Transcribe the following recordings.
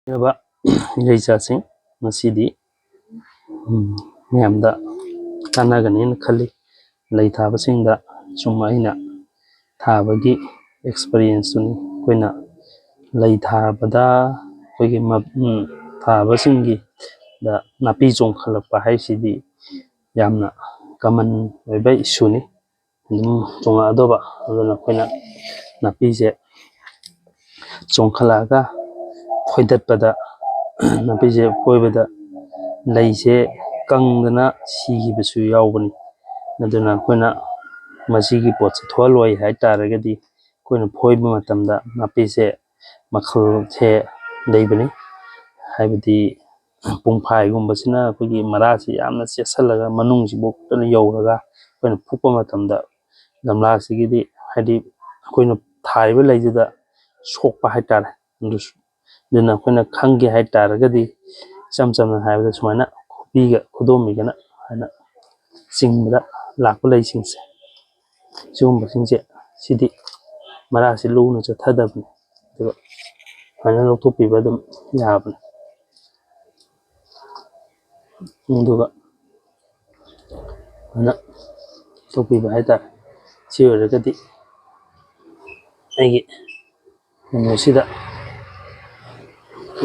ꯔꯕ ꯂꯩꯆꯥꯁꯤꯡ ꯉꯁꯤꯗꯤ ꯃꯌꯥꯝꯗ ꯀꯥꯟꯅꯒꯅꯤꯅ ꯈꯜꯂꯤ ꯂꯩ ꯊꯥꯕꯁꯤꯡꯗ ꯁꯨꯝ ꯑꯩꯅ ꯊꯥꯕꯒꯤ ꯑꯦꯛꯁꯄꯤꯔꯤꯌꯦꯟꯁꯇꯨꯅꯤ ꯑꯩꯈꯣꯏꯅ ꯂꯩ ꯊꯥꯕꯗ ꯑꯩꯈꯣꯏꯒꯤ ꯊꯥꯕꯁꯤꯡꯒꯤ ꯗ ꯅꯥꯄꯤ ꯆꯣꯡꯈꯠꯂꯛꯄ ꯍꯥꯏꯁꯤꯗꯤ ꯌꯥꯝꯅ ꯀꯃꯟ ꯑꯣꯏꯕ ꯏꯁꯨꯅꯤ ꯑꯗꯨꯝ ꯆꯣꯡꯉꯛꯑꯗꯧꯕ ꯑꯗꯨꯅ ꯑꯩꯈꯣꯏꯅ ꯅꯥꯄꯤꯁꯦ ꯆꯣꯡꯈꯠꯂꯛꯑꯒ ꯐꯣꯏꯗꯠꯄꯗ ꯅꯥꯄꯤꯁꯦ ꯐꯣꯏꯕꯗ ꯂꯩꯁꯦ ꯀꯪꯗꯅ ꯁꯤꯈꯤꯕꯁꯨ ꯌꯥꯎꯕꯅꯤ ꯑꯗꯨꯅ ꯑꯩꯈꯣꯏꯅ ꯃꯁꯤꯒꯤ ꯄꯣꯠꯁꯦ ꯊꯣꯛꯍꯜꯂꯣꯏ ꯍꯥꯏꯇꯥꯔꯒꯗꯤ ꯑꯩꯈꯣꯏꯅ ꯐꯣꯏꯕ ꯃꯇꯝꯗ ꯅꯥꯄꯤꯁꯦ ꯃꯈꯜꯁꯦ ꯂꯩꯕꯅꯤ ꯍꯥꯏꯕꯗꯤ ꯄꯨꯡꯐꯥꯏꯒꯨꯝꯕꯁꯤꯅ ꯑꯩꯈꯣꯏꯒꯤ ꯃꯔꯥꯁꯤ ꯌꯥꯝꯅ ꯆꯦꯠꯁꯜꯂꯒ ꯃꯅꯨꯡꯁꯤꯐꯥꯎꯇꯅ ꯌꯧꯔꯒ ꯑꯩꯈꯣꯏꯅ ꯐꯨꯛꯄ ꯃꯇꯝꯗ ꯒꯝꯂꯥꯁꯤꯒꯤꯗꯤ ꯍꯥꯏꯗꯤ ꯑꯩꯈꯣꯏꯅ ꯊꯥꯔꯤꯕ ꯂꯩꯗꯨꯗ ꯁꯣꯛꯄ ꯍꯥꯏꯇꯥꯔꯦ ꯑꯗꯨꯅ ꯑꯩꯈꯣꯏꯅ ꯈꯪꯒꯦ ꯍꯥꯏꯇꯥꯔꯒꯗꯤ ꯏꯆꯝ ꯆꯝꯅ ꯍꯥꯏꯔꯕꯗ ꯁꯨꯃꯥꯏꯅ ꯈꯨꯕꯤꯒ ꯈꯨꯗꯣꯝꯕꯤꯒꯅ ꯍꯥꯏꯅ ꯆꯤꯡꯕꯗ ꯂꯥꯛꯄ ꯂꯩꯁꯤꯡꯁꯦ ꯁꯤꯒꯨꯝꯕꯁꯤꯡꯁꯦ ꯁꯤꯗꯤ ꯃꯔꯥꯁꯤ ꯂꯨꯅ ꯆꯠꯊꯗꯕꯅꯤ ꯑꯗꯨꯒ ꯁꯨꯃꯥꯏꯅ ꯂꯧꯊꯣꯛꯄꯤꯕ ꯑꯗꯨꯝ ꯌꯥꯕꯅꯤ ꯑꯗꯨꯒ ꯁꯨꯃꯥꯏꯅ ꯂꯧꯊꯣꯛꯄꯤꯕ ꯍꯥꯏꯇꯥꯔꯦ ꯁꯤ ꯑꯣꯏꯔꯒꯗꯤ ꯑꯩꯒꯤ ꯀꯩꯅꯣꯁꯤꯗ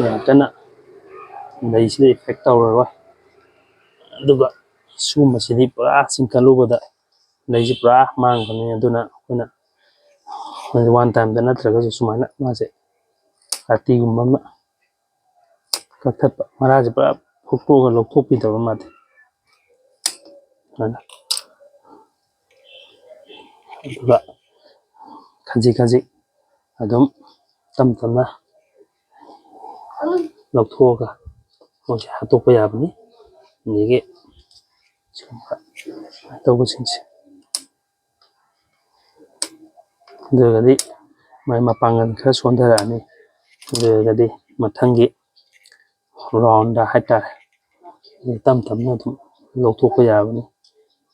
ꯌꯥꯝ ꯀꯟꯅ ꯂꯩꯁꯤꯗ ꯏꯐꯦꯛ ꯇꯧꯔꯔꯣꯏ ꯑꯗꯨꯒ ꯁꯤꯒꯨꯝꯕꯁꯤꯗꯤ ꯄꯨꯔꯥ ꯆꯤꯡꯈꯠꯂꯨꯕꯗ ꯂꯩꯁꯤ ꯄꯨꯔꯥ ꯃꯥꯡꯒꯅꯤ ꯑꯗꯨꯅ ꯑꯩꯈꯣꯏꯅ ꯋꯥꯟ ꯇꯥꯏꯝꯗ ꯅꯠꯇ꯭ꯔꯒꯁꯨ ꯁꯨꯃꯥꯏꯅ ꯃꯥꯁꯦ ꯀꯥꯇꯤꯒꯨꯝꯕ ꯑꯃ ꯀꯛꯊꯠꯄ ꯃꯔꯥꯁꯦ ꯄꯨꯔꯥ ꯐꯨꯛꯇꯣꯛꯑꯒ ꯂꯧꯊꯣꯛꯄꯤꯗꯕ ꯃꯥꯗꯤ ꯑꯗꯨꯃꯥꯏꯅ ꯑꯗꯨꯒ ꯈꯖꯤꯛ ꯈꯖꯤꯛ ꯑꯗꯨꯝ ꯇꯞ ꯇꯞꯅ ꯂꯧꯊꯣꯛꯑꯒ ꯃꯣꯏꯁꯦ ꯍꯥꯠꯇꯣꯛꯄ ꯌꯥꯕꯅꯤ ꯑꯗꯒꯤ ꯁꯤꯒꯨꯝꯕ ꯇꯧꯕꯁꯤꯡꯁꯦ ꯑꯗꯨꯒꯗꯤ ꯃꯥꯏ ꯃꯄꯥꯡꯒꯜ ꯈꯔ ꯁꯣꯟꯊꯔꯛꯑꯅꯤ ꯑꯗꯨꯒꯗꯤ ꯃꯊꯪꯒꯤ ꯔꯥꯎꯟꯗ ꯍꯥꯏꯇꯥꯔꯦ ꯇꯞ ꯇꯞꯅ ꯑꯗꯨꯝ ꯂꯧꯊꯣꯛꯄ ꯌꯥꯕꯅꯤ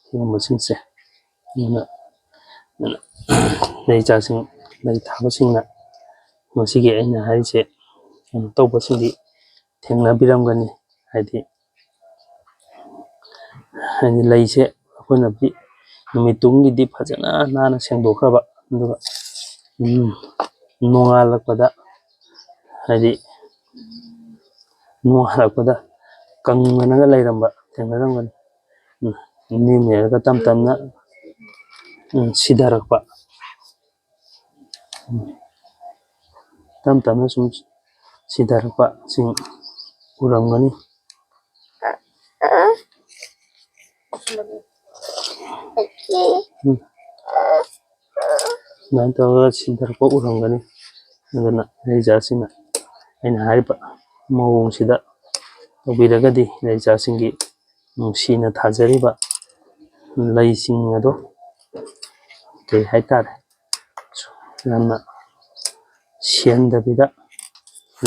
ꯁꯤꯒꯨꯝꯕꯁꯤꯡꯁꯦ ꯑꯗꯨꯅ ꯂꯩ ꯆꯥꯔꯁꯤꯡ ꯂꯩ ꯊꯥꯕꯁꯤꯡꯅ ꯃꯁꯤꯒꯤ ꯑꯩꯅ ꯍꯥꯏꯔꯤꯁꯦ ꯀꯩꯅꯣ ꯇꯧꯕꯁꯤꯡꯗꯤ ꯊꯦꯡꯅꯕꯤꯔꯝꯒꯅꯤ ꯍꯥꯏꯗꯤ ꯂꯩꯁꯦ ꯑꯩꯈꯣꯏꯅ ꯅꯨꯃꯤꯠ ꯇꯨꯡꯒꯤꯗꯤ ꯐꯖꯅ ꯅꯥꯟꯅ ꯁꯦꯡꯗꯣꯛꯈ꯭ꯔꯕ ꯑꯗꯨꯒ ꯅꯣꯡꯉꯥꯜꯂꯛꯄꯗ ꯍꯥꯏꯗꯤ ꯅꯣꯡꯉꯥꯜꯂꯛꯄꯗ ꯀꯪꯗꯅꯒ ꯂꯩꯔꯝꯕ ꯊꯦꯡꯅꯔꯝꯒꯅꯤ ꯅꯤꯡ ꯂꯩꯔꯒ ꯇꯞ ꯇꯞꯅ ꯁꯤꯙꯔꯛꯄ ꯇꯞ ꯇꯞꯅ ꯁꯨꯝ ꯁꯤꯙꯔꯛꯄꯁꯤꯡ ꯎꯔꯝꯒꯅꯤ ꯑꯗꯨꯃꯥꯏꯅ ꯇꯧꯔꯒ ꯁꯤꯙꯔꯛꯄ ꯎꯔꯝꯒꯅꯤ ꯑꯗꯨꯅ ꯂꯩ ꯆꯥꯔꯁꯤꯡꯅ ꯑꯩꯅ ꯍꯥꯏꯔꯤꯕ ꯃꯑꯣꯡꯁꯤꯗ ꯇꯧꯕꯤꯔꯒꯗꯤ ꯂꯩ ꯆꯥꯔꯁꯤꯡꯒꯤ ꯅꯨꯡꯁꯤꯅ ꯊꯥꯖꯔꯤꯕ ꯂꯩꯁꯤꯡ ꯑꯗꯣ ꯀꯩ ꯍꯥꯏꯇꯥꯔꯦ ꯌꯥꯝꯅ ꯁꯦꯟꯗꯕꯤꯗ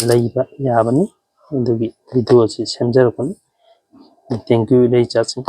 ꯂꯩꯕ ꯌꯥꯕꯅꯤ ꯑꯗꯨꯒꯤ ꯚꯤꯗꯤꯑꯣ ꯑꯁꯤ ꯁꯦꯝꯖꯔꯛꯄꯅꯤ ꯊꯦꯡꯛ ꯌꯨ ꯂꯩ ꯆꯥꯔꯁꯤꯡ